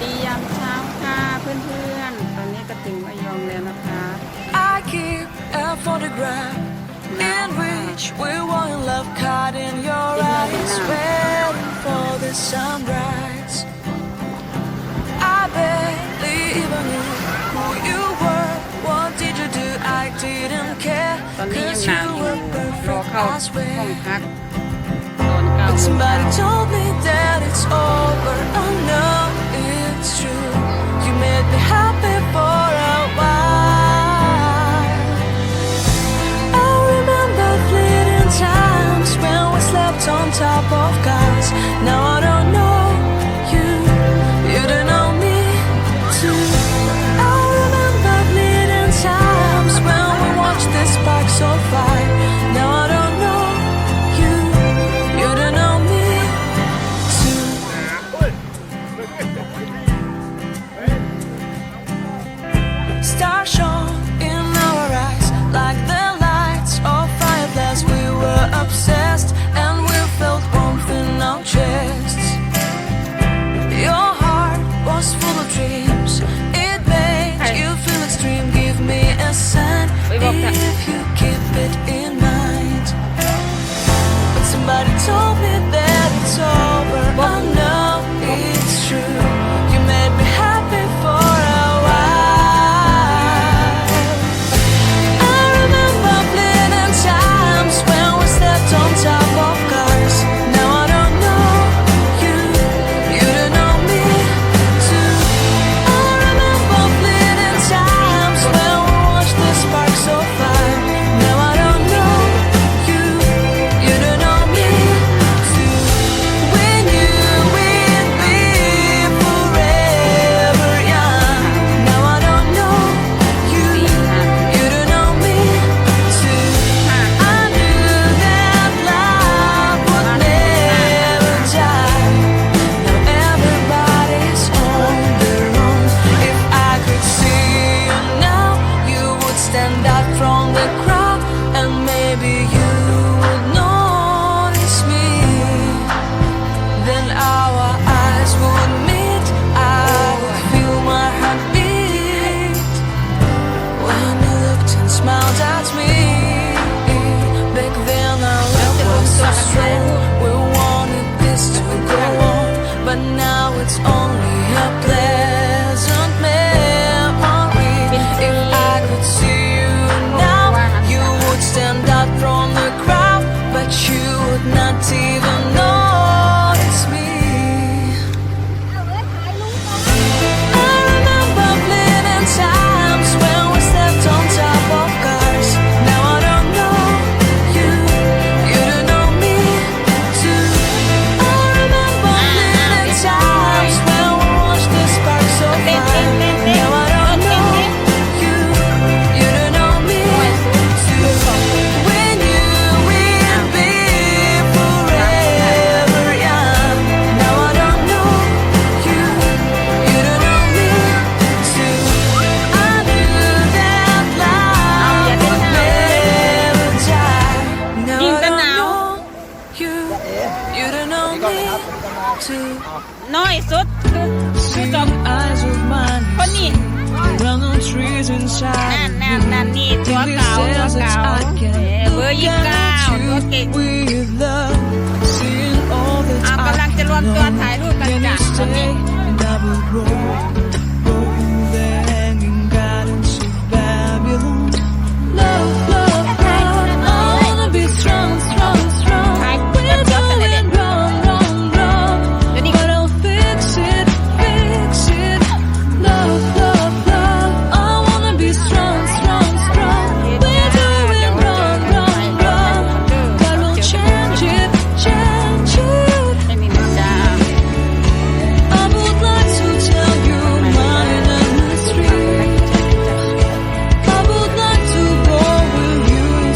ดียามเช้าค่ะเพื่อนๆตอนนี้ก็ถึงระยองแล้วนะคะ I keep a photograph in which we were in love, caught in your eyes, waiting for the sunrise. I barely even knew who you were. What did you do? I didn't care, ตอนนี้ยัง 'cause หนั you กอยู่ were รอ perfect, เข้า I ห้อง swear. พักตอน9 But โมง somebody เช้า told me that it's over. Oh no, it's true. You made me happy for a while. I remember fleeting times when we slept on top of cars. Now I don't know you, you don't know me too. I remember fleeting times when we watched the sparks so fire. Now I don't know you, you don't know me too. Stars shone in our eyes like the lights of fireflies. We were obsessed and we felt warmth in our chests. Your heart was full of dreams. It made you feel extreme. Give me a sign if you keep it in mind. But somebody told me that it's over. Oh no, it's true. You made me happy for a while. I remember fleeting times when we slept on top of cars. Now I don't know you, you don't know me too. I remember fleeting times when we watched the sparks so fire. Now I don't know you, you don't know me too. We knew we'd be forever young. Now I don't know you, you don't know me too. I knew that love would never die. Now everybody's on their own. If I could see you now, you would stand out from the crowd, and maybe you would notice me. Then our eyes would meet. I would feel my heart beat when you looked and smiled at me. Back then our love was so strong. We wanted this to go on, but now it's only a pleasant memory. If I could see you now, you would stand out from the crowd, but you would not even notice me. I remember fleeting times when we slept on top of cars. Now I don't know you, you don't know me too. I remember fleeting times when we watched the sparks so fire. Now I don't know you, you don't know me too. We knew we'd be forever young. Now I don't know you, you don't know me too. I knew that love would never die. Now I don't know you, you don't know me too. น้อยสุดคือสอง Eyes of mine คนนี้ run on trees inside. นั่นนี่ตัวเก่าเบอร์29ตัวเก่ง With love, seeing all that กำลังจะรวมตัวถ่ายรูปกัน Can จ้ะ you ตอนนี้ stay and I will grow